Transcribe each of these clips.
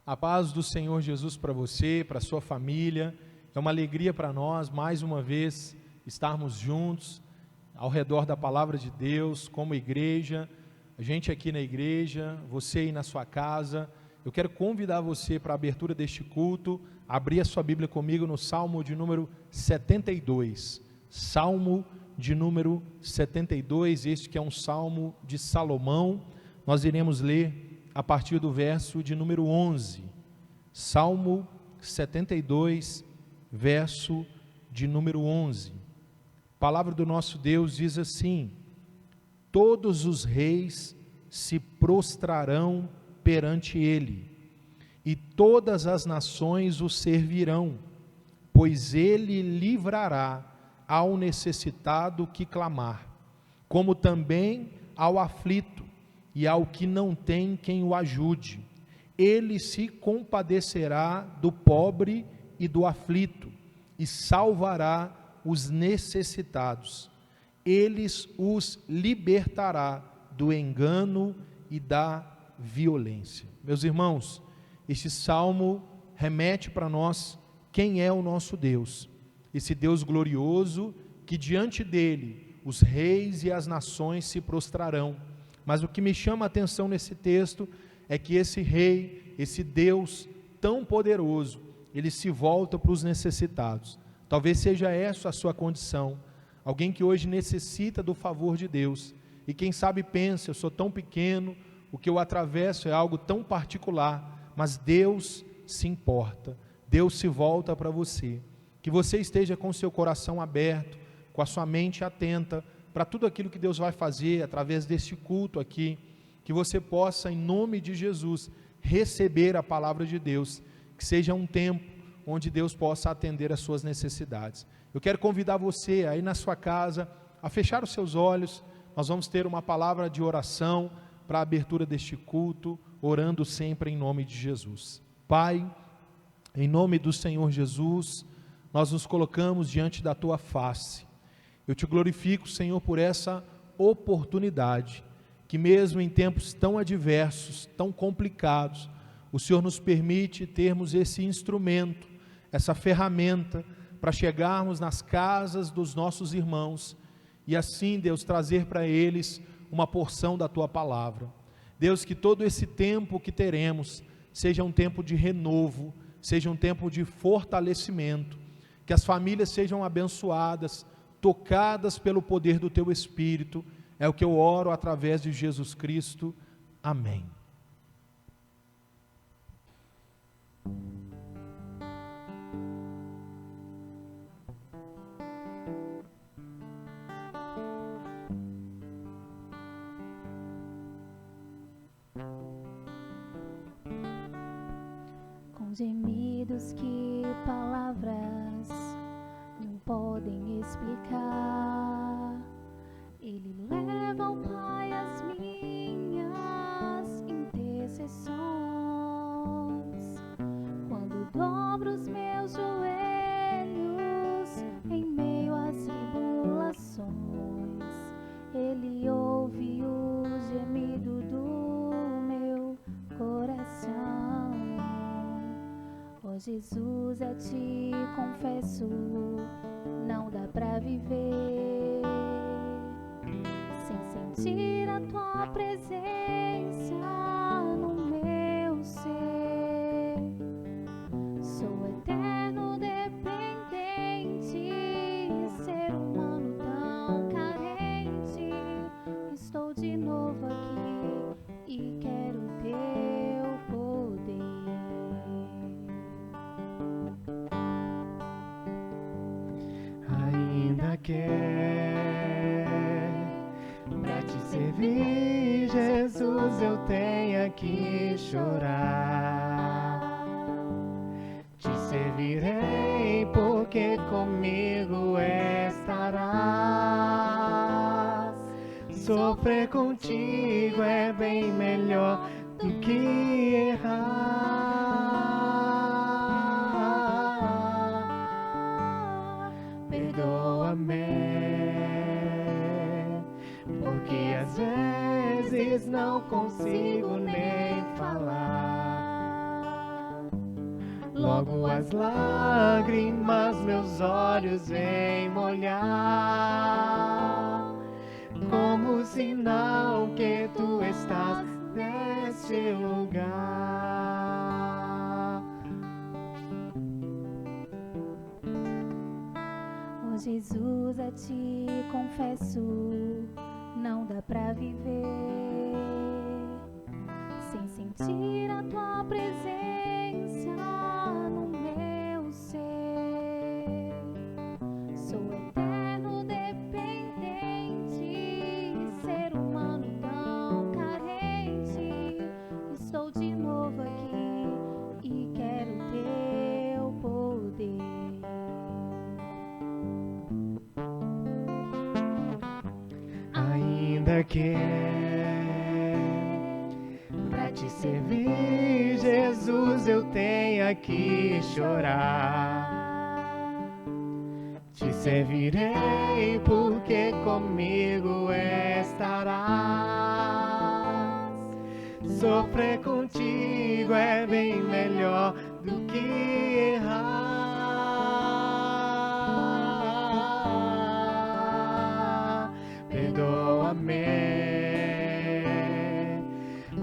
A paz do Senhor Jesus para você, para a sua família. É uma alegria para nós, mais uma vez, estarmos juntos ao redor da palavra de Deus, como igreja, a gente aqui na igreja, você aí na sua casa. Eu quero convidar você para a abertura deste culto, abrir a sua Bíblia comigo no Salmo de número 72. Salmo de número 72, este que é um Salmo de Salomão. Nós iremos ler a partir do verso de número 11, Salmo 72, verso de número 11. A palavra do nosso Deus diz assim: todos os reis se prostrarão perante ele, e todas as nações o servirão, pois ele livrará ao necessitado que clamar, como também ao aflito, e ao que não tem quem o ajude. Ele se compadecerá do pobre e do aflito, e salvará os necessitados. Ele os libertará do engano e da violência. Meus irmãos, este salmo remete para nós quem é o nosso Deus, esse Deus glorioso, que diante dele os reis e as nações se prostrarão. Mas o que me chama a atenção nesse texto é que esse rei, esse Deus tão poderoso, ele se volta para os necessitados. Talvez seja essa a sua condição, alguém que hoje necessita do favor de Deus, e quem sabe pensa: eu sou tão pequeno, o que eu atravesso é algo tão particular, mas Deus se importa, Deus se volta para você. Que você esteja com seu coração aberto, com a sua mente atenta, para tudo aquilo que Deus vai fazer através deste culto aqui, que você possa, em nome de Jesus, receber a palavra de Deus, que seja um tempo onde Deus possa atender às suas necessidades. Eu quero convidar você aí na sua casa a fechar os seus olhos. Nós vamos ter uma palavra de oração para a abertura deste culto, orando sempre em nome de Jesus. Pai, em nome do Senhor Jesus, nós nos colocamos diante da Tua face. Eu te glorifico, Senhor, por essa oportunidade, que mesmo em tempos tão adversos, tão complicados, o Senhor nos permite termos esse instrumento, essa ferramenta, para chegarmos nas casas dos nossos irmãos, e assim, Deus, trazer para eles uma porção da Tua palavra. Deus, que todo esse tempo que teremos, seja um tempo de renovo, seja um tempo de fortalecimento, que as famílias sejam abençoadas, tocadas pelo poder do Teu Espírito. É o que eu oro através de Jesus Cristo. Amém. Com gemidos que palavras não podem explicar, Ele leva ao Pai as minhas intercessões. Quando dobro os meus joelhos em meio às tribulações, Ele ouve o gemido do meu coração. Ó Jesus, a Ti confesso, não dá pra viver sem sentir a Tua presença no meu ser. Sou eterno dependente, ser humano tão carente. Estou de novo aqui e quero Teu poder. Ainda quer pra Te servir, Jesus, eu tenho que chorar. Te servirei porque comigo estarás. Sofrer contigo é bem melhor do que errar. Perdoa-me, porque às vezes não consigo nem falar. Logo as lágrimas meus olhos vêm molhar, como sinal que tu estás neste lugar. Oh Jesus, a ti confesso, não dá pra viver sem sentir a tua presença no meu ser. Sou eterno dependente, ser humano tão carente. Estou de novo aqui e quero teu poder. Ainda que pra te servir, Jesus, eu tenha que chorar. Te servirei porque comigo estarás. Sofrer contigo é bem melhor do que errar. Perdoa-me,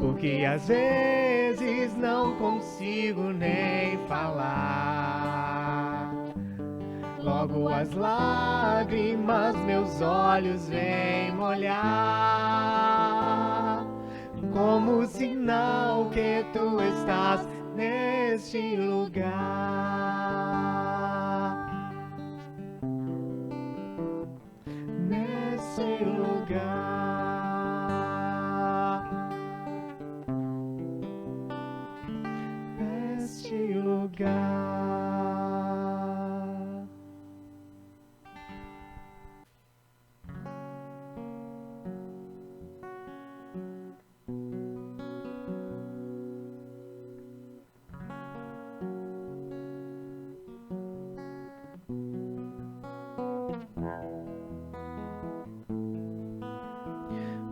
porque às vezes não consigo nem falar. Logo as lágrimas meus olhos vêm molhar, como sinal que tu estás neste lugar. Nesse lugar. Neste lugar.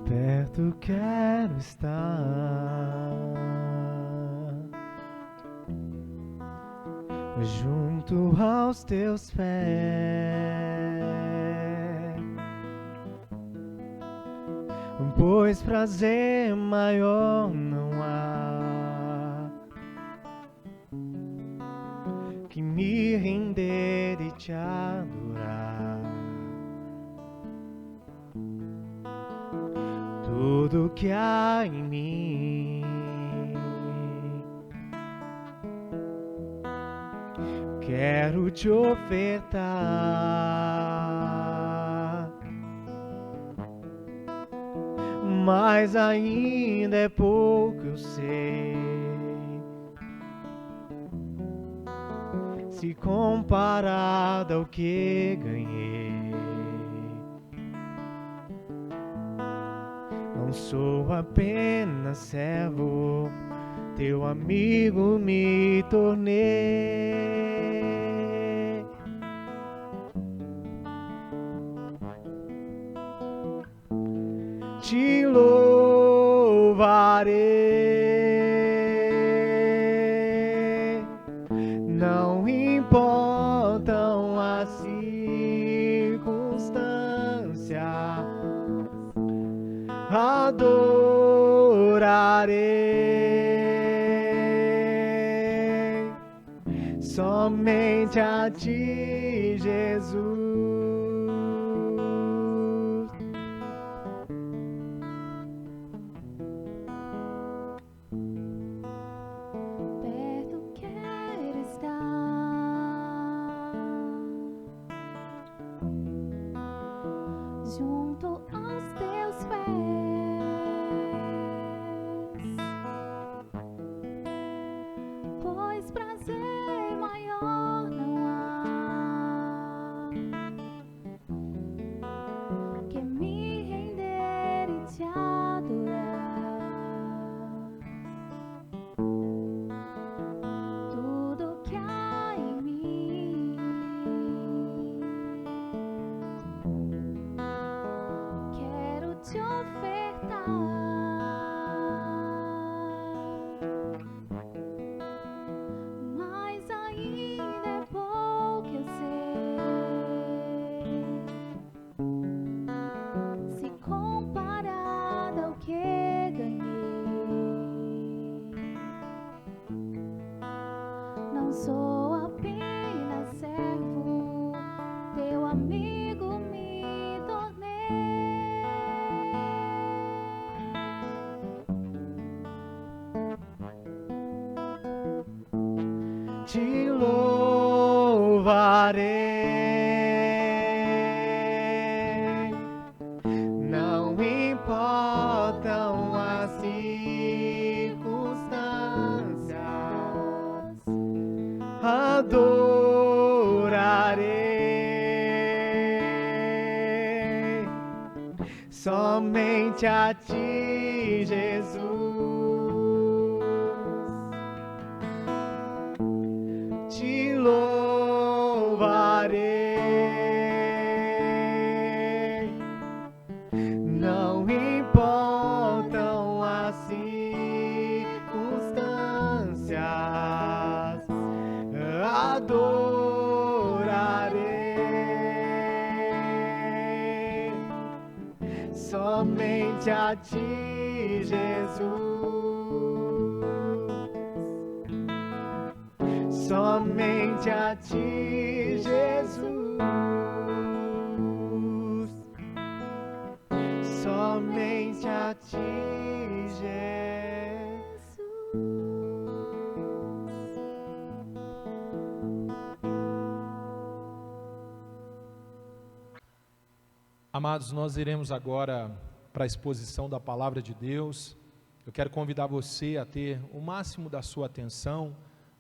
Perto quero estar, junto aos teus pés, pois prazer maior não há que me render e te adorar. Tudo que há em mim quero te ofertar, mas ainda é pouco, eu sei, se comparado ao que ganhei. Não sou apenas servo, teu amigo me tornei. Te louvarei, não importam as circunstâncias, adorarei somente a ti, Jesus. Perto quero estar, junto aos teus pés, pois prazer maior não há te louvarei. Não importam as circunstâncias, adorarei somente a ti, Jesus. Te louvarei. Não importam as circunstâncias, adorarei somente a ti, Jesus. Somente a ti, Jesus. Somente a ti, Jesus. Amados, nós iremos agora para a exposição da palavra de Deus. Eu quero convidar você a ter o máximo da sua atenção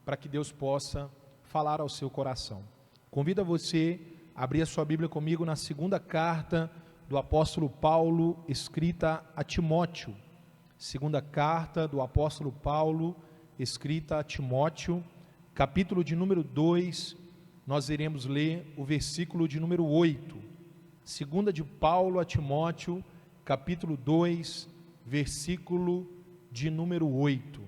para que Deus possa falar ao seu coração. Convido você a abrir a sua Bíblia comigo na segunda carta do apóstolo Paulo, escrita a Timóteo. Segunda carta do apóstolo Paulo, escrita a Timóteo, capítulo de número 2, nós iremos ler o versículo de número 8. Segunda de Paulo a Timóteo, capítulo 2, versículo de número 8.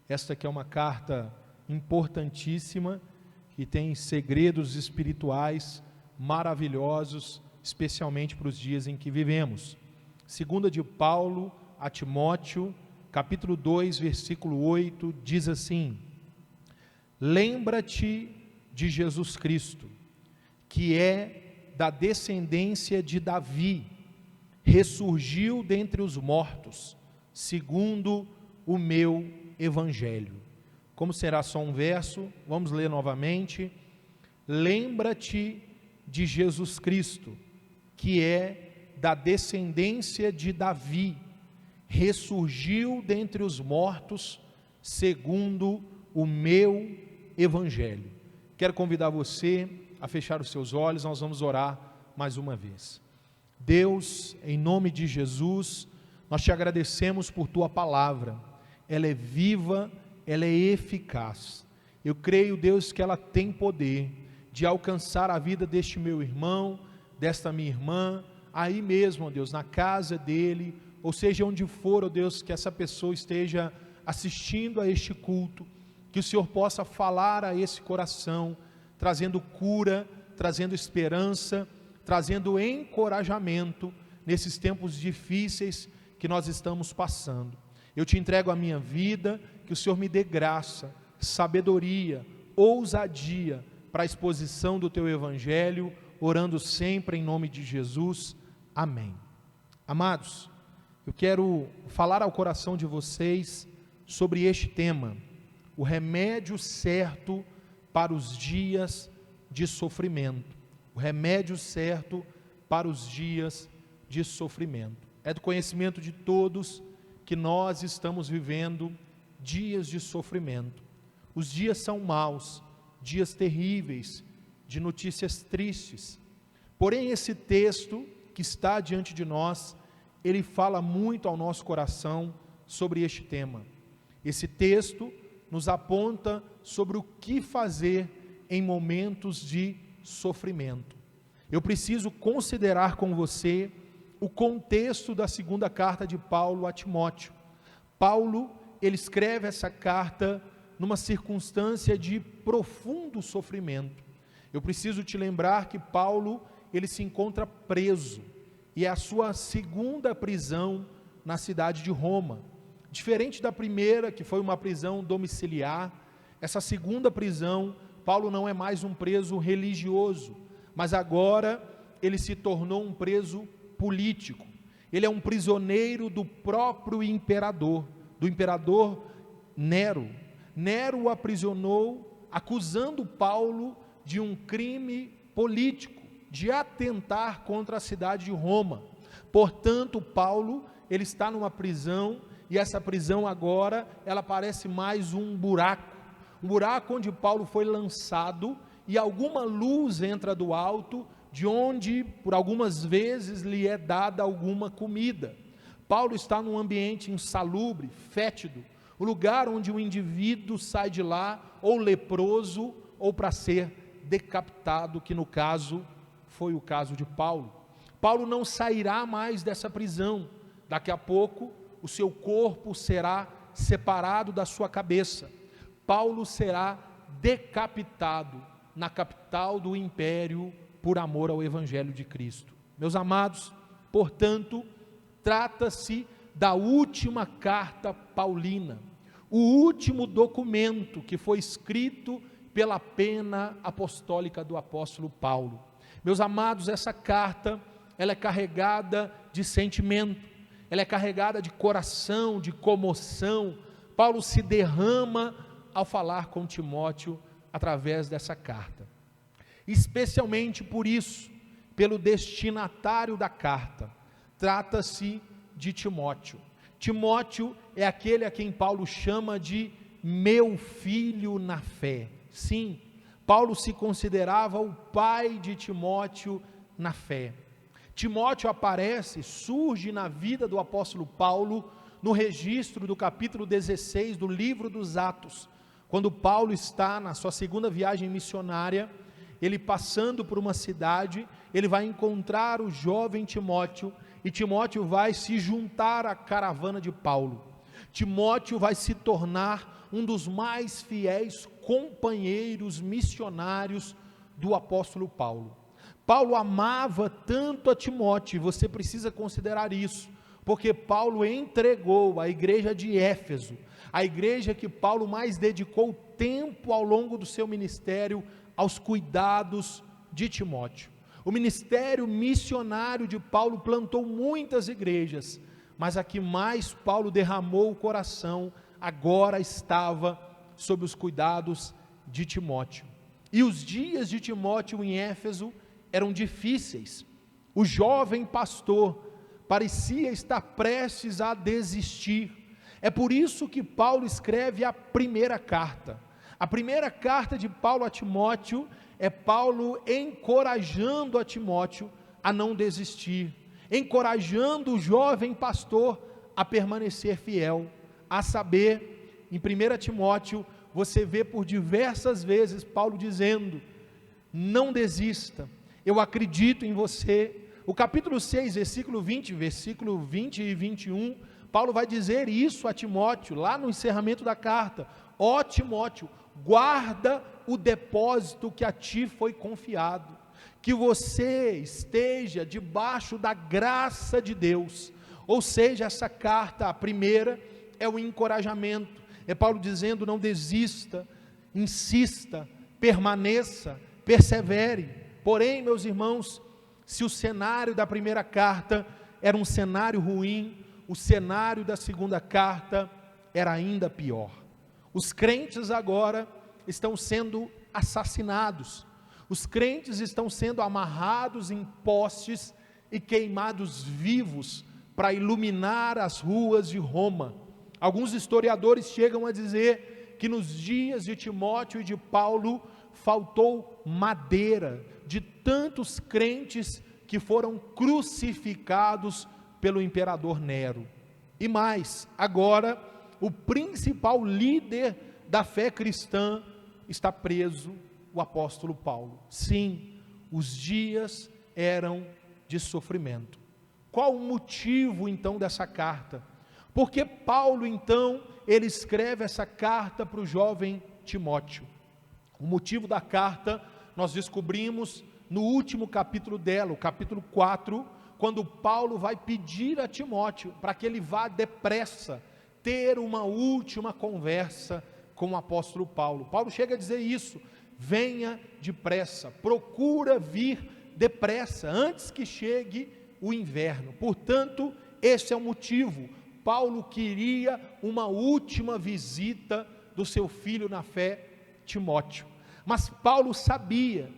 Esta aqui é uma carta importantíssima, que tem segredos espirituais maravilhosos, especialmente para os dias em que vivemos. Segunda de Paulo a Timóteo, capítulo 2, versículo 8, diz assim: lembra-te de Jesus Cristo, que é da descendência de Davi, ressurgiu dentre os mortos, segundo o meu evangelho. Como será só um verso, vamos ler novamente. Lembra-te de Jesus Cristo, que é da descendência de Davi, ressurgiu dentre os mortos, segundo o meu evangelho. Quero convidar você a fechar os seus olhos, nós vamos orar mais uma vez. Deus, em nome de Jesus, nós te agradecemos por tua palavra. Ela é viva, ela é eficaz. Eu creio, Deus, que ela tem poder de alcançar a vida deste meu irmão, desta minha irmã, aí mesmo, ó Deus, na casa dele, ou seja, onde for, ó Deus, que essa pessoa esteja assistindo a este culto, que o Senhor possa falar a esse coração, trazendo cura, trazendo esperança, trazendo encorajamento nesses tempos difíceis que nós estamos passando. Eu te entrego a minha vida, que o Senhor me dê graça, sabedoria, ousadia para a exposição do teu evangelho, orando sempre em nome de Jesus. Amém. Amados, eu quero falar ao coração de vocês sobre este tema, o remédio certo para os dias de sofrimento. O remédio certo para os dias de sofrimento. É do conhecimento de todos que nós estamos vivendo dias de sofrimento. Os dias são maus, dias terríveis, de notícias tristes. Porém, esse texto que está diante de nós, ele fala muito ao nosso coração sobre este tema. Esse texto nos aponta sobre o que fazer em momentos de sofrimento. Eu preciso considerar com você o contexto da segunda carta de Paulo a Timóteo. Paulo, ele escreve essa carta numa circunstância de profundo sofrimento. Eu preciso te lembrar que Paulo, ele se encontra preso, e é a sua segunda prisão na cidade de Roma. Diferente da primeira, que foi uma prisão domiciliar, essa segunda prisão, Paulo não é mais um preso religioso, mas agora ele se tornou um preso político. Ele é um prisioneiro do próprio imperador, do imperador Nero. Nero o aprisionou acusando Paulo de um crime político, de atentar contra a cidade de Roma. Portanto, Paulo, ele está numa prisão, e essa prisão agora, ela parece mais um buraco onde Paulo foi lançado, e alguma luz entra do alto, de onde por algumas vezes lhe é dada alguma comida. Paulo está num ambiente insalubre, fétido, o lugar onde o indivíduo sai de lá, ou leproso, ou para ser decapitado, que no caso, foi o caso de Paulo. Paulo não sairá mais dessa prisão, daqui a pouco, o seu corpo será separado da sua cabeça. Paulo será decapitado na capital do império, por amor ao Evangelho de Cristo. Meus amados, portanto, trata-se da última carta paulina, o último documento que foi escrito pela pena apostólica do apóstolo Paulo. Meus amados, essa carta, ela é carregada de sentimento, ela é carregada de coração, de comoção. Paulo se derrama ao falar com Timóteo através dessa carta. Especialmente por isso, pelo destinatário da carta, trata-se de Timóteo. Timóteo é aquele a quem Paulo chama de meu filho na fé. Sim, Paulo se considerava o pai de Timóteo na fé. Timóteo surge na vida do apóstolo Paulo, no registro do capítulo 16 do livro dos Atos, quando Paulo está na sua segunda viagem missionária. Ele passando por uma cidade, ele vai encontrar o jovem Timóteo, e Timóteo vai se juntar à caravana de Paulo. Timóteo vai se tornar um dos mais fiéis companheiros missionários do apóstolo Paulo. Paulo amava tanto a Timóteo, e você precisa considerar isso, porque Paulo entregou a igreja de Éfeso, a igreja que Paulo mais dedicou tempo ao longo do seu ministério, aos cuidados de Timóteo. O ministério missionário de Paulo plantou muitas igrejas, mas a que mais Paulo derramou o coração, agora estava sob os cuidados de Timóteo. E os dias de Timóteo em Éfeso eram difíceis. O jovem pastor parecia estar prestes a desistir. É por isso que Paulo escreve a primeira carta. A primeira carta de Paulo a Timóteo é Paulo encorajando a Timóteo a não desistir, encorajando o jovem pastor a permanecer fiel, a saber, em 1 Timóteo, você vê por diversas vezes Paulo dizendo, não desista, eu acredito em você. O capítulo 6, versículo 20 e 21, Paulo vai dizer isso a Timóteo, lá no encerramento da carta, ó Timóteo, guarda o depósito que a ti foi confiado, que você esteja debaixo da graça de Deus. Ou seja, essa carta, a primeira, é o encorajamento, é Paulo dizendo, não desista, insista, permaneça, persevere. Porém, meus irmãos, se o cenário da primeira carta era um cenário ruim, o cenário da segunda carta era ainda pior. Os crentes agora estão sendo assassinados, os crentes estão sendo amarrados em postes e queimados vivos para iluminar as ruas de Roma. Alguns historiadores chegam a dizer que nos dias de Timóteo e de Paulo faltou madeira de tantos crentes que foram crucificados pelo imperador Nero. E mais, agora o principal líder da fé cristã está preso, o apóstolo Paulo. Sim, os dias eram de sofrimento. Qual o motivo então dessa carta? Porque Paulo então, ele escreve essa carta para o jovem Timóteo. O motivo da carta nós descobrimos no último capítulo dela, o capítulo 4, quando Paulo vai pedir a Timóteo para que ele vá depressa ter uma última conversa com o apóstolo Paulo. Paulo chega a dizer isso, venha depressa, procura vir depressa, antes que chegue o inverno. Portanto, esse é o motivo. Paulo queria uma última visita do seu filho na fé, Timóteo. Mas Paulo sabia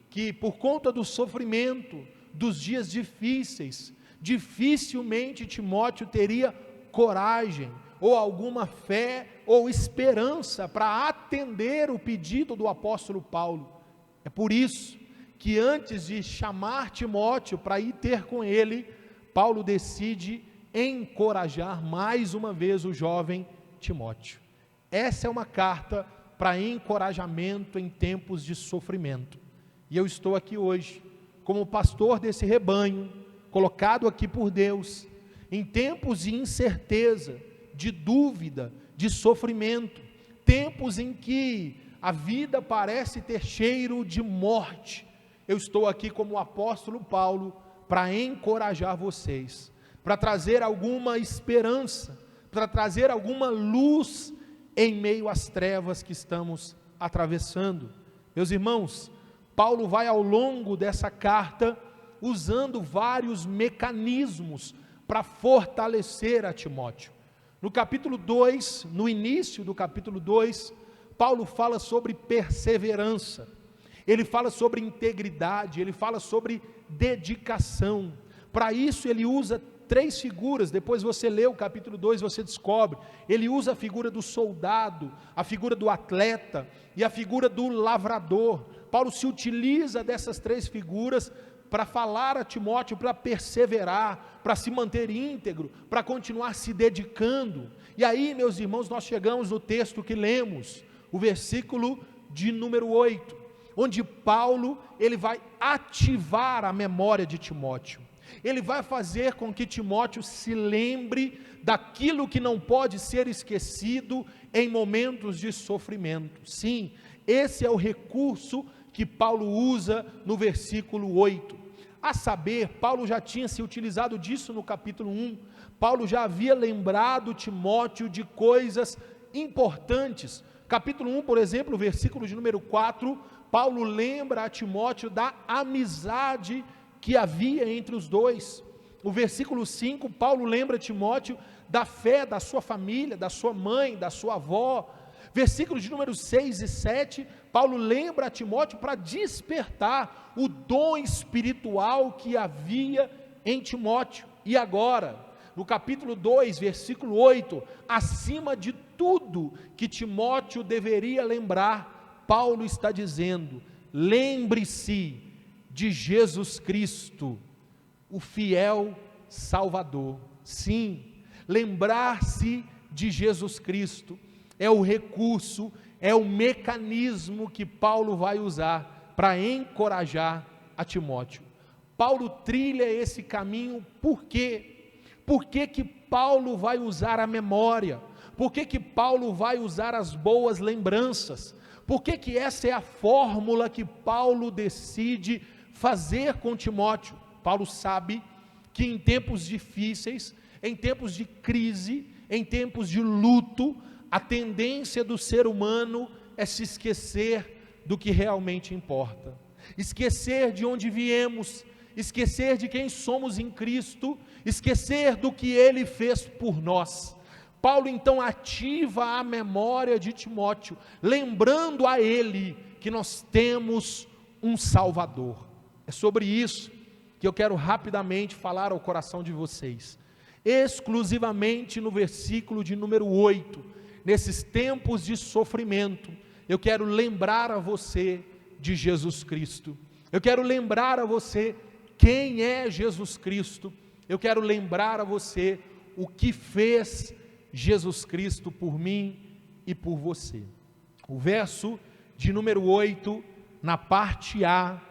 que por conta do sofrimento, dos dias difíceis, dificilmente Timóteo teria coragem, ou alguma fé, ou esperança para atender o pedido do apóstolo Paulo. É por isso que antes de chamar Timóteo para ir ter com ele, Paulo decide encorajar mais uma vez o jovem Timóteo. Essa é uma carta para encorajamento em tempos de sofrimento. E eu estou aqui hoje, como pastor desse rebanho, colocado aqui por Deus, em tempos de incerteza, de dúvida, de sofrimento, tempos em que a vida parece ter cheiro de morte. Eu estou aqui como o apóstolo Paulo para encorajar vocês, para trazer alguma esperança, para trazer alguma luz em meio às trevas que estamos atravessando. Meus irmãos, Paulo vai ao longo dessa carta usando vários mecanismos para fortalecer a Timóteo. No capítulo 2, no início do capítulo 2, Paulo fala sobre perseverança, ele fala sobre integridade, ele fala sobre dedicação. Para isso ele usa 3 figuras, depois você lê o capítulo 2, você descobre, ele usa a figura do soldado, a figura do atleta e a figura do lavrador. Paulo se utiliza dessas 3 figuras para falar a Timóteo, para perseverar, para se manter íntegro, para continuar se dedicando. E aí, meus irmãos, nós chegamos no texto que lemos, o versículo de número 8, onde Paulo, ele vai ativar a memória de Timóteo. Ele vai fazer com que Timóteo se lembre daquilo que não pode ser esquecido em momentos de sofrimento. Sim, esse é o recurso que Paulo usa no versículo 8. A saber, Paulo já tinha se utilizado disso no capítulo 1. Paulo já havia lembrado Timóteo de coisas importantes. Capítulo 1, por exemplo, versículo de número 4, Paulo lembra a Timóteo da amizade que havia entre os dois. O versículo 5, Paulo lembra Timóteo da fé da sua família, da sua mãe, da sua avó. Versículos de número 6 e 7, Paulo lembra a Timóteo para despertar o dom espiritual que havia em Timóteo. E agora, no capítulo 2, versículo 8, acima de tudo que Timóteo deveria lembrar, Paulo está dizendo: lembre-se de Jesus Cristo, o fiel Salvador. Sim, lembrar-se de Jesus Cristo é o recurso, é o mecanismo que Paulo vai usar para encorajar a Timóteo. Paulo trilha esse caminho, por quê? Por que que Paulo vai usar a memória? Por que que Paulo vai usar as boas lembranças? Por que que essa é a fórmula que Paulo decide fazer com Timóteo? Paulo sabe que em tempos difíceis, em tempos de crise, em tempos de luto, a tendência do ser humano é se esquecer do que realmente importa, esquecer de onde viemos, esquecer de quem somos em Cristo, esquecer do que Ele fez por nós. Paulo então ativa a memória de Timóteo, lembrando a ele que nós temos um Salvador. É sobre isso que eu quero rapidamente falar ao coração de vocês, exclusivamente no versículo de número 8, nesses tempos de sofrimento, eu quero lembrar a você de Jesus Cristo, eu quero lembrar a você quem é Jesus Cristo, eu quero lembrar a você o que fez Jesus Cristo por mim e por você. O verso de número 8, na parte A,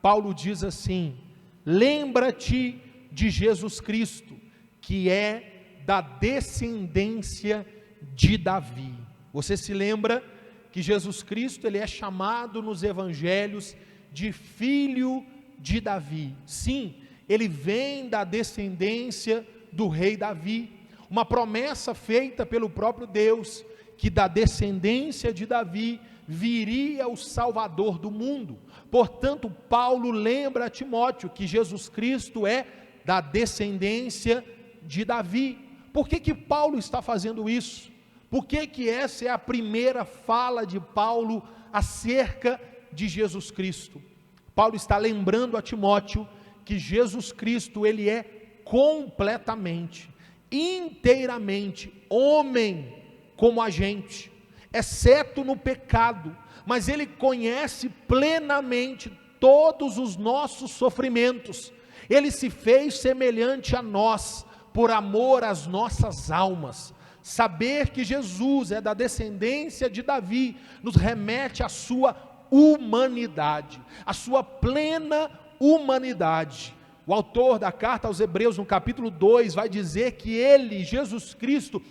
Paulo diz assim: lembra-te de Jesus Cristo, que é da descendência de Davi. Você se lembra que Jesus Cristo, ele é chamado nos evangelhos de filho de Davi. Sim, ele vem da descendência do rei Davi, uma promessa feita pelo próprio Deus, que da descendência de Davi viria o Salvador do mundo. Portanto, Paulo lembra a Timóteo que Jesus Cristo é da descendência de Davi. Por que que Paulo está fazendo isso? Por que que essa é a primeira fala de Paulo acerca de Jesus Cristo. Paulo está lembrando a Timóteo que Jesus Cristo, ele é completamente, inteiramente homem como a gente, exceto no pecado, mas ele conhece plenamente todos os nossos sofrimentos. Ele se fez semelhante a nós, por amor às nossas almas. Saber que Jesus é da descendência de Davi, nos remete à sua humanidade, à sua plena humanidade. O autor da carta aos Hebreus, no capítulo 2, vai dizer que ele, Jesus Cristo,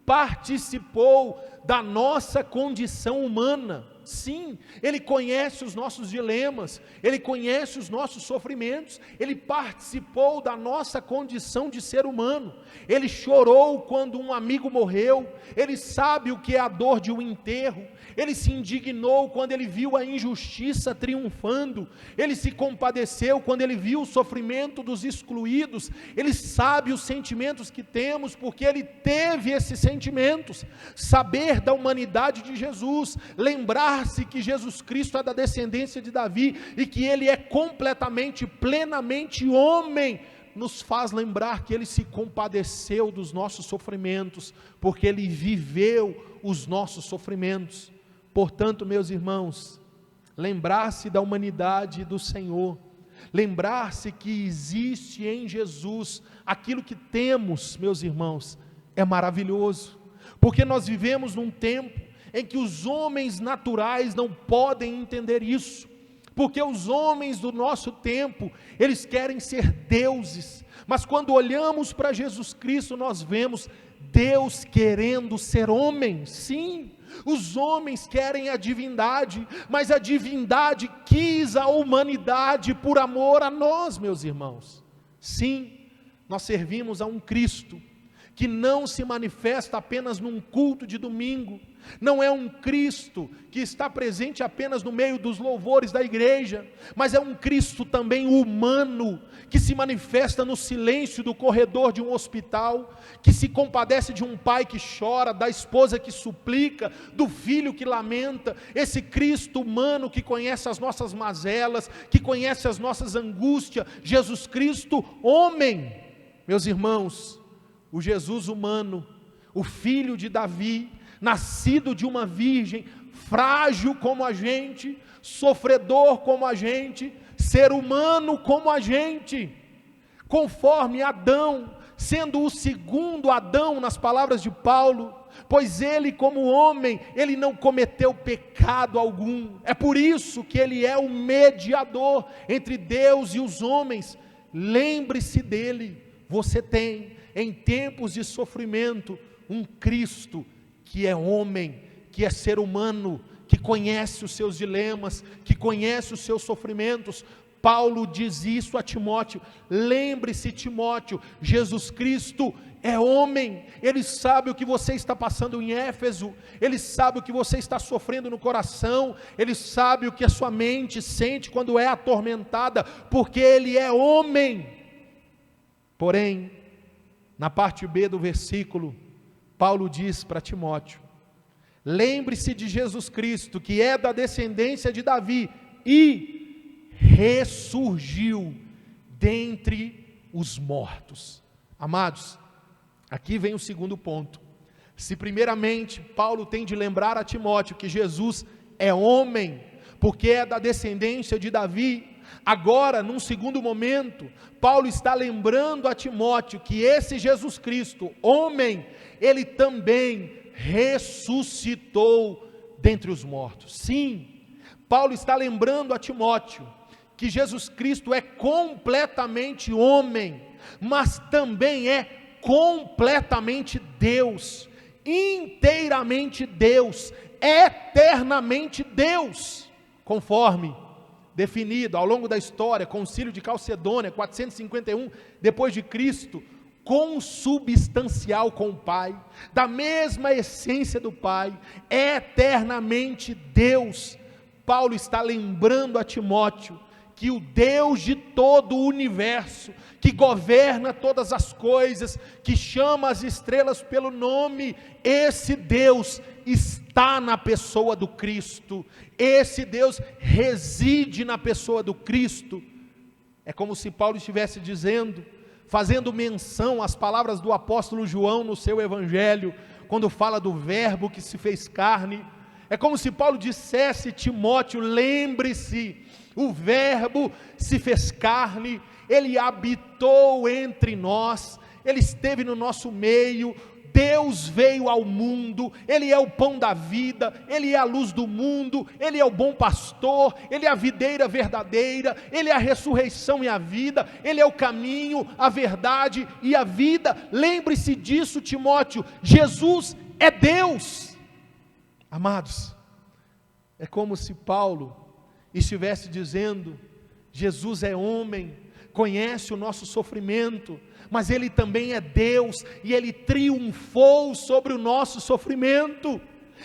participou da nossa condição humana. Sim, ele conhece os nossos dilemas, ele conhece os nossos sofrimentos, ele participou da nossa condição de ser humano. Ele chorou quando um amigo morreu, ele sabe o que é a dor de um enterro, ele se indignou quando ele viu a injustiça triunfando, ele se compadeceu quando ele viu o sofrimento dos excluídos, ele sabe os sentimentos que temos, porque ele teve esses sentimentos. Saber da humanidade de Jesus, lembrar-se que Jesus Cristo é da descendência de Davi, e que ele é completamente, plenamente homem, nos faz lembrar que ele se compadeceu dos nossos sofrimentos, porque ele viveu os nossos sofrimentos. Portanto, meus irmãos, lembrar-se da humanidade do Senhor, lembrar-se que existe em Jesus aquilo que temos, meus irmãos, é maravilhoso, porque nós vivemos num tempo em que os homens naturais não podem entender isso, porque os homens do nosso tempo, eles querem ser deuses, mas quando olhamos para Jesus Cristo, nós vemos Deus querendo ser homem. Sim, os homens querem a divindade, mas a divindade quis a humanidade por amor a nós, meus irmãos. Sim, nós servimos a um Cristo que não se manifesta apenas num culto de domingo, não é um Cristo que está presente apenas no meio dos louvores da igreja, mas é um Cristo também humano, que se manifesta no silêncio do corredor de um hospital, que se compadece de um pai que chora, da esposa que suplica, do filho que lamenta. Esse Cristo humano que conhece as nossas mazelas, que conhece as nossas angústias, Jesus Cristo homem. Meus irmãos, o Jesus humano, o filho de Davi, nascido de uma virgem, frágil como a gente, sofredor como a gente, ser humano como a gente, conforme Adão, sendo o segundo Adão nas palavras de Paulo, pois ele como homem, ele não cometeu pecado algum, é por isso que ele é o mediador entre Deus e os homens. Lembre-se dele. Você tem, em tempos de sofrimento, um Cristo que é homem, que é ser humano, que conhece os seus dilemas, que conhece os seus sofrimentos. Paulo diz isso a Timóteo. Lembre-se, Timóteo, Jesus Cristo é homem, ele sabe o que você está passando em Éfeso, ele sabe o que você está sofrendo no coração, ele sabe o que a sua mente sente quando é atormentada, porque ele é homem. Porém, na parte B do versículo, Paulo diz para Timóteo: lembre-se de Jesus Cristo, que é da descendência de Davi, e ressurgiu dentre os mortos. Amados, aqui vem o segundo ponto. Se primeiramente Paulo tem de lembrar a Timóteo que Jesus é homem, porque é da descendência de Davi, agora, num segundo momento, Paulo está lembrando a Timóteo que esse Jesus Cristo, homem, ele também ressuscitou dentre os mortos. Sim, Paulo está lembrando a Timóteo que Jesus Cristo é completamente homem, mas também é completamente Deus, inteiramente Deus, eternamente Deus, conforme definido ao longo da história, Concílio de Calcedônia, 451 depois de Cristo, consubstancial com o Pai, da mesma essência do Pai, eternamente Deus. Paulo está lembrando a Timóteo que o Deus de todo o universo, que governa todas as coisas, que chama as estrelas pelo nome, esse Deus está na pessoa do Cristo, esse Deus reside na pessoa do Cristo. É como se Paulo estivesse dizendo, fazendo menção às palavras do apóstolo João no seu evangelho, quando fala do verbo que se fez carne. É como se Paulo dissesse: Timóteo, lembre-se, o verbo se fez carne, ele habitou entre nós, ele esteve no nosso meio, Deus veio ao mundo, ele é o pão da vida, ele é a luz do mundo, ele é o bom pastor, ele é a videira verdadeira, ele é a ressurreição e a vida, ele é o caminho, a verdade e a vida. Lembre-se disso, Timóteo, Jesus é Deus. Amados, é como se Paulo estivesse dizendo: Jesus é homem, conhece o nosso sofrimento, mas ele também é Deus, e ele triunfou sobre o nosso sofrimento.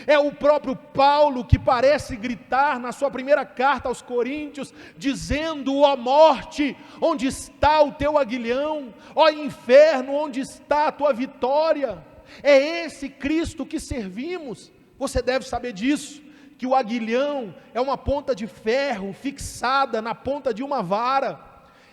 É o próprio Paulo que parece gritar na sua primeira carta aos Coríntios, dizendo: ó morte, onde está o teu aguilhão? Ó inferno, onde está a tua vitória? É esse Cristo que servimos. Você deve saber disso, que o aguilhão é uma ponta de ferro fixada na ponta de uma vara.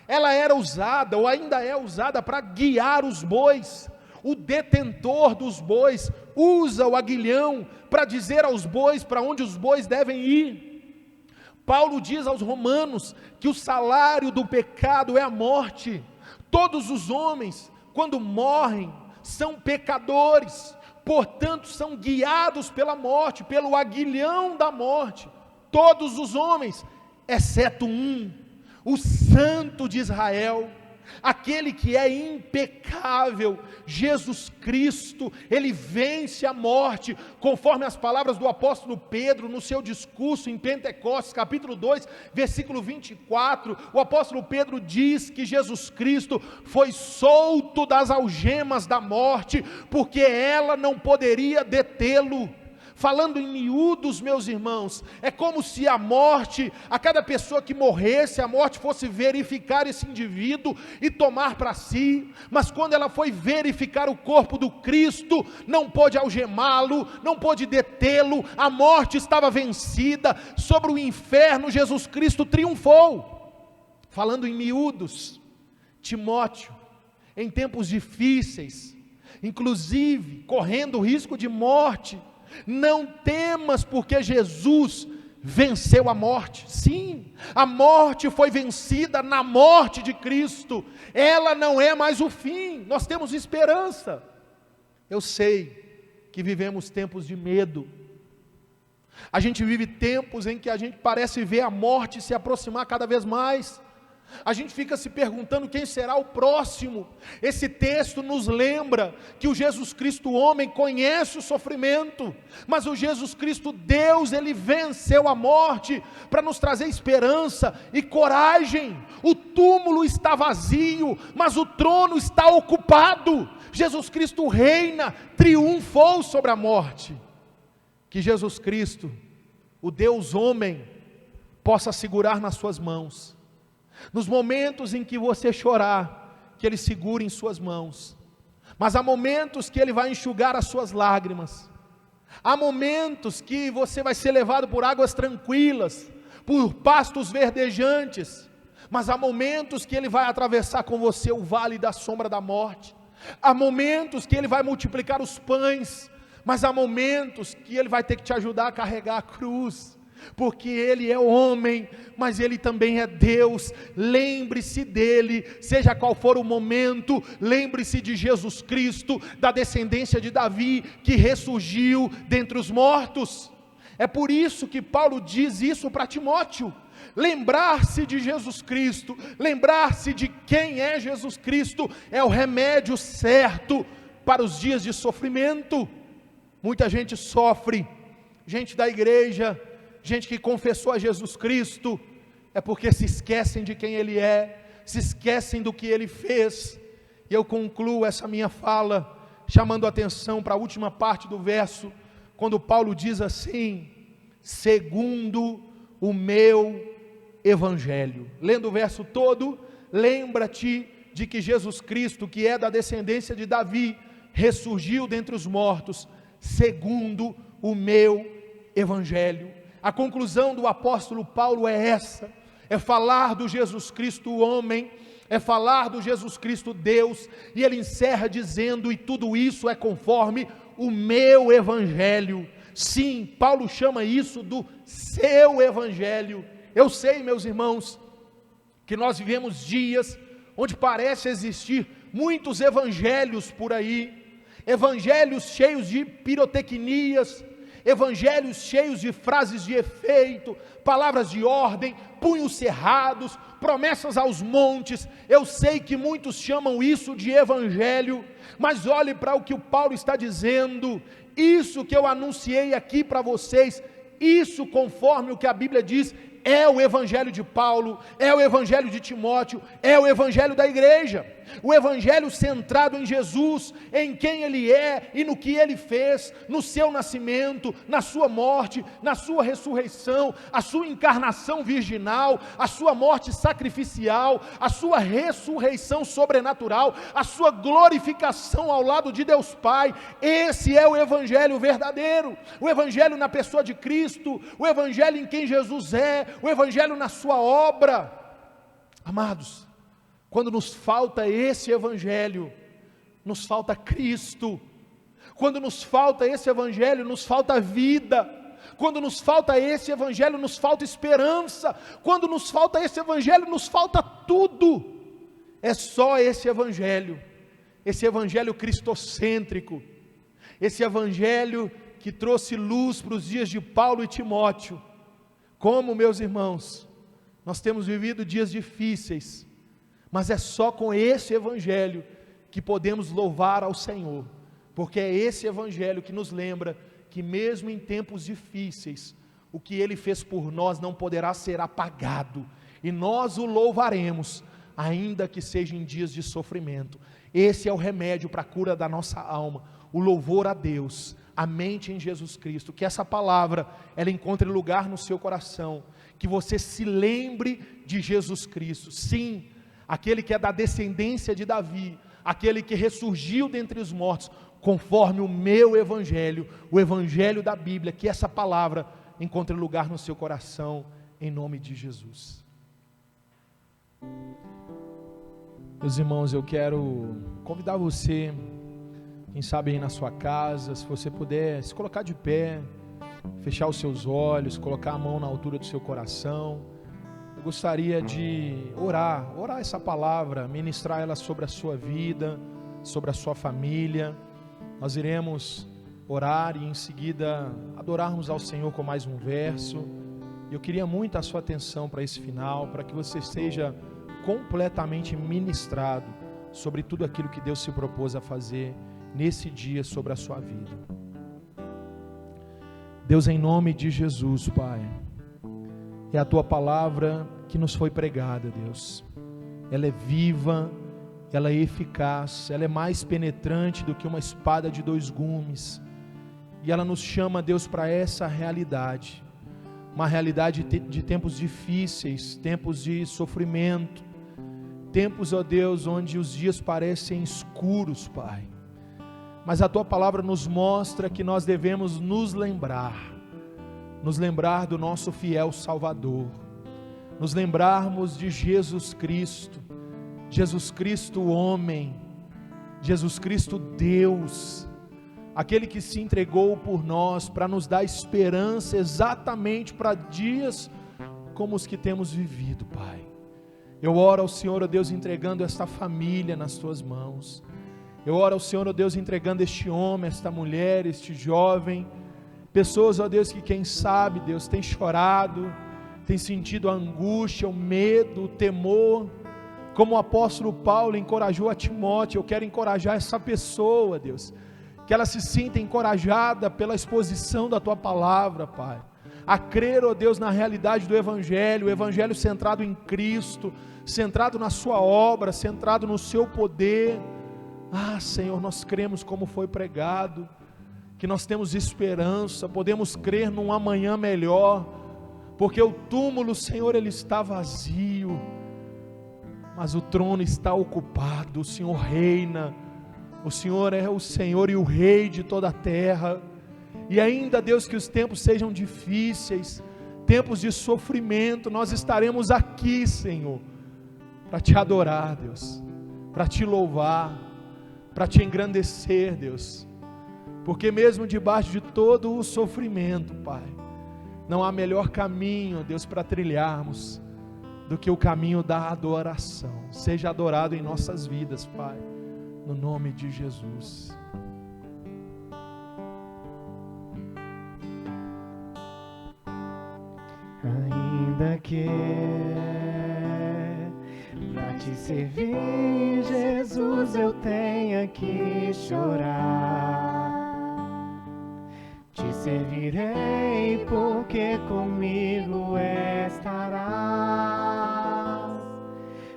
Ela era usada, ou ainda é usada, para guiar os bois. O detentor dos bois usa o aguilhão para dizer aos bois para onde os bois devem ir. Paulo diz aos romanos que o salário do pecado é a morte. Todos os homens, quando morrem, são pecadores, portanto são guiados pela morte, pelo aguilhão da morte. Todos os homens, exceto um, o Santo de Israel, aquele que é impecável, Jesus Cristo. Ele vence a morte, conforme as palavras do apóstolo Pedro, no seu discurso em Pentecostes, capítulo 2, versículo 24, o apóstolo Pedro diz que Jesus Cristo foi solto das algemas da morte, porque ela não poderia detê-lo. Falando em miúdos, meus irmãos, é como se a morte, a cada pessoa que morresse, a morte fosse verificar esse indivíduo e tomar para si, mas quando ela foi verificar o corpo do Cristo, não pôde algemá-lo, não pôde detê-lo, a morte estava vencida, sobre o inferno Jesus Cristo triunfou. Falando em miúdos, Timóteo, em tempos difíceis, inclusive correndo o risco de morte, não temas, porque Jesus venceu a morte. Sim, a morte foi vencida na morte de Cristo, ela não é mais o fim, nós temos esperança. Eu sei que vivemos tempos de medo, a gente vive tempos em que a gente parece ver a morte se aproximar cada vez mais. A gente fica se perguntando quem será o próximo. Esse texto nos lembra que o Jesus Cristo homem conhece o sofrimento, mas o Jesus Cristo Deus, ele venceu a morte para nos trazer esperança e coragem. O túmulo está vazio, mas o trono está ocupado. Jesus Cristo reina, triunfou sobre a morte. Que Jesus Cristo, o Deus homem, possa segurar nas suas mãos. Nos momentos em que você chorar, que Ele segure em suas mãos. Mas há momentos que Ele vai enxugar as suas lágrimas. Há momentos que você vai ser levado por águas tranquilas, por pastos verdejantes. Mas há momentos que Ele vai atravessar com você o vale da sombra da morte. Há momentos que Ele vai multiplicar os pães. Mas há momentos que Ele vai ter que te ajudar a carregar a cruz. Porque Ele é homem, mas Ele também é Deus. Lembre-se dEle, seja qual for o momento. Lembre-se de Jesus Cristo, da descendência de Davi, que ressurgiu dentre os mortos. É por isso que Paulo diz isso para Timóteo. Lembrar-se de Jesus Cristo, lembrar-se de quem é Jesus Cristo, é o remédio certo para os dias de sofrimento. Muita gente sofre, gente da igreja, gente que confessou a Jesus Cristo, é porque se esquecem de quem Ele é, se esquecem do que Ele fez. E eu concluo essa minha fala, chamando a atenção para a última parte do verso, quando Paulo diz assim: segundo o meu evangelho. Lendo o verso todo, lembra-te de que Jesus Cristo, que é da descendência de Davi, ressurgiu dentre os mortos, segundo o meu evangelho. A conclusão do apóstolo Paulo é essa, é falar do Jesus Cristo homem, é falar do Jesus Cristo Deus, e ele encerra dizendo, e tudo isso é conforme o meu evangelho. Sim, Paulo chama isso do seu evangelho. Eu sei, meus irmãos, que nós vivemos dias onde parece existir muitos evangelhos por aí, evangelhos cheios de pirotecnias, evangelhos cheios de frases de efeito, palavras de ordem, punhos cerrados, promessas aos montes. Eu sei que muitos chamam isso de evangelho, mas olhe para o que o Paulo está dizendo. Isso que eu anunciei aqui para vocês, isso conforme o que a Bíblia diz, é o evangelho de Paulo, é o evangelho de Timóteo, é o evangelho da igreja, o evangelho centrado em Jesus, em quem Ele é e no que Ele fez, no seu nascimento, na sua morte, na sua ressurreição, a sua encarnação virginal, a sua morte sacrificial, a sua ressurreição sobrenatural, a sua glorificação ao lado de Deus Pai. Esse é o evangelho verdadeiro, o evangelho na pessoa de Cristo, o evangelho em quem Jesus é, o evangelho na sua obra. Amados, quando nos falta esse evangelho, nos falta Cristo. Quando nos falta esse evangelho, nos falta vida. Quando nos falta esse evangelho, nos falta esperança. Quando nos falta esse evangelho, nos falta tudo. É só esse evangelho cristocêntrico, esse evangelho que trouxe luz para os dias de Paulo e Timóteo. Como, meus irmãos, nós temos vivido dias difíceis, mas é só com esse evangelho que podemos louvar ao Senhor, porque é esse evangelho que nos lembra que mesmo em tempos difíceis, o que Ele fez por nós não poderá ser apagado, e nós o louvaremos, ainda que seja em dias de sofrimento. Esse é o remédio para a cura da nossa alma, o louvor a Deus, a mente em Jesus Cristo. Que essa palavra, ela encontre lugar no seu coração, que você se lembre de Jesus Cristo, sim, aquele que é da descendência de Davi, aquele que ressurgiu dentre os mortos, conforme o meu evangelho, o evangelho da Bíblia. Que essa palavra encontre lugar no seu coração, em nome de Jesus. Meus irmãos, eu quero convidar você, quem sabe aí na sua casa, se você puder se colocar de pé, fechar os seus olhos, colocar a mão na altura do seu coração. Eu gostaria de orar essa palavra, ministrar ela sobre a sua vida, sobre a sua família. Nós iremos orar e em seguida adorarmos ao Senhor com mais um verso. Eu queria muito a sua atenção para esse final, para que você seja completamente ministrado sobre tudo aquilo que Deus se propôs a fazer nesse dia sobre a sua vida. Deus, em nome de Jesus, Pai, é a Tua palavra que nos foi pregada, Deus. Ela é viva, ela é eficaz, ela é mais penetrante do que uma espada de 2 gumes, e ela nos chama, Deus, para essa realidade, uma realidade de tempos difíceis, tempos de sofrimento, tempos, ó Deus, onde os dias parecem escuros, Pai, mas a Tua palavra nos mostra que nós devemos nos lembrar do nosso fiel Salvador, nos lembrarmos de Jesus Cristo homem, Jesus Cristo Deus, aquele que se entregou por nós para nos dar esperança exatamente para dias como os que temos vivido, Pai. Eu oro ao Senhor, ó Deus, entregando esta família nas Tuas mãos. Eu oro ao Senhor, ó Deus, entregando este homem, esta mulher, este jovem, pessoas, ó Deus, que quem sabe, Deus, tem chorado, tem sentido a angústia, o medo, o temor, como o apóstolo Paulo encorajou a Timóteo. Eu quero encorajar essa pessoa, Deus, que ela se sinta encorajada pela exposição da Tua palavra, Pai, a crer, ó Deus, na realidade do Evangelho, o Evangelho centrado em Cristo, centrado na Sua obra, centrado no Seu poder. Senhor, nós cremos como foi pregado, que nós temos esperança, podemos crer num amanhã melhor, porque o túmulo, Senhor, ele está vazio, mas o trono está ocupado. O Senhor reina, o Senhor é o Senhor e o Rei de toda a terra. E ainda, Deus, que os tempos sejam difíceis, tempos de sofrimento, nós estaremos aqui, Senhor, para te adorar, Deus, para te louvar, para te engrandecer, Deus, porque mesmo debaixo de todo o sofrimento, Pai, não há melhor caminho, Deus, para trilharmos do que o caminho da adoração. Seja adorado em nossas vidas, Pai, no nome de Jesus. Ainda que pra te servir, Jesus, eu tenha que chorar, te servirei porque comigo estarás.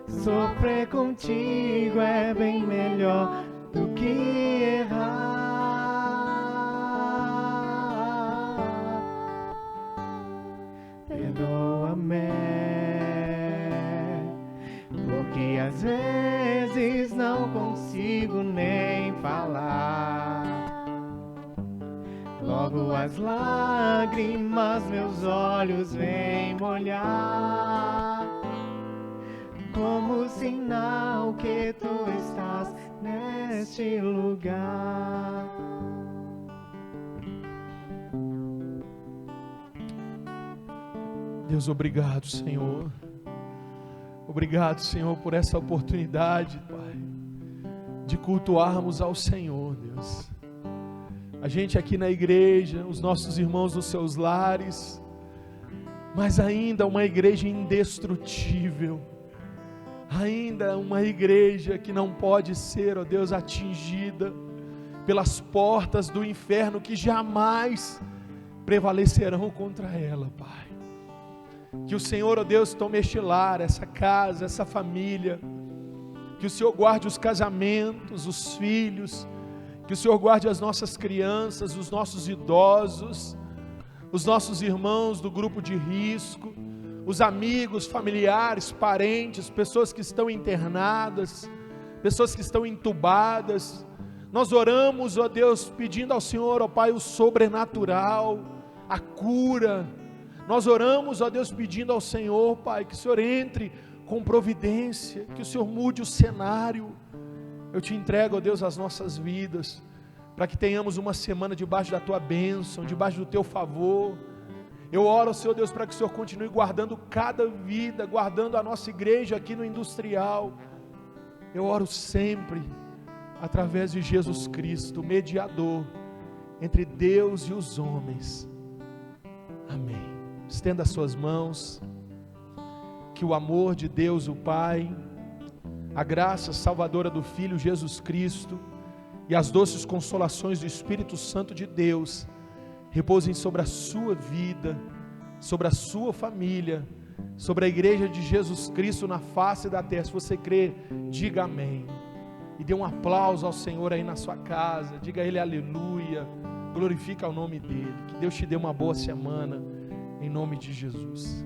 Sofrer contigo é bem melhor do que errar. Perdoa-me, porque às vezes não consigo nem falar. Logo as lágrimas meus olhos vêm molhar, como sinal que tu estás neste lugar. Deus, obrigado, Senhor. Obrigado, Senhor, por essa oportunidade, Pai, de cultuarmos ao Senhor, Deus. A gente aqui na igreja, os nossos irmãos nos seus lares, mas ainda uma igreja indestrutível, ainda uma igreja que não pode ser, ó Deus, atingida pelas portas do inferno, que jamais prevalecerão contra ela, Pai. Que o Senhor, ó Deus, tome este lar, essa casa, essa família, que o Senhor guarde os casamentos, os filhos, que o Senhor guarde as nossas crianças, os nossos idosos, os nossos irmãos do grupo de risco, os amigos, familiares, parentes, pessoas que estão internadas, pessoas que estão entubadas. Nós oramos, ó Deus, pedindo ao Senhor, ó Pai, o sobrenatural, a cura. Nós oramos, ó Deus, pedindo ao Senhor, Pai, que o Senhor entre com providência, que o Senhor mude o cenário. Eu te entrego, ó Deus, as nossas vidas, para que tenhamos uma semana debaixo da Tua bênção, debaixo do Teu favor. Eu oro, Senhor Deus, para que o Senhor continue guardando cada vida, guardando a nossa igreja aqui no Industrial. Eu oro sempre, através de Jesus Cristo, mediador entre Deus e os homens. Amém. Estenda as suas mãos, que o amor de Deus o Pai, a graça salvadora do Filho Jesus Cristo e as doces consolações do Espírito Santo de Deus repousem sobre a sua vida, sobre a sua família, sobre a igreja de Jesus Cristo na face da terra. Se você crê, diga amém, e dê um aplauso ao Senhor aí na sua casa, diga a Ele aleluia, glorifica o nome dEle. Que Deus te dê uma boa semana, em nome de Jesus.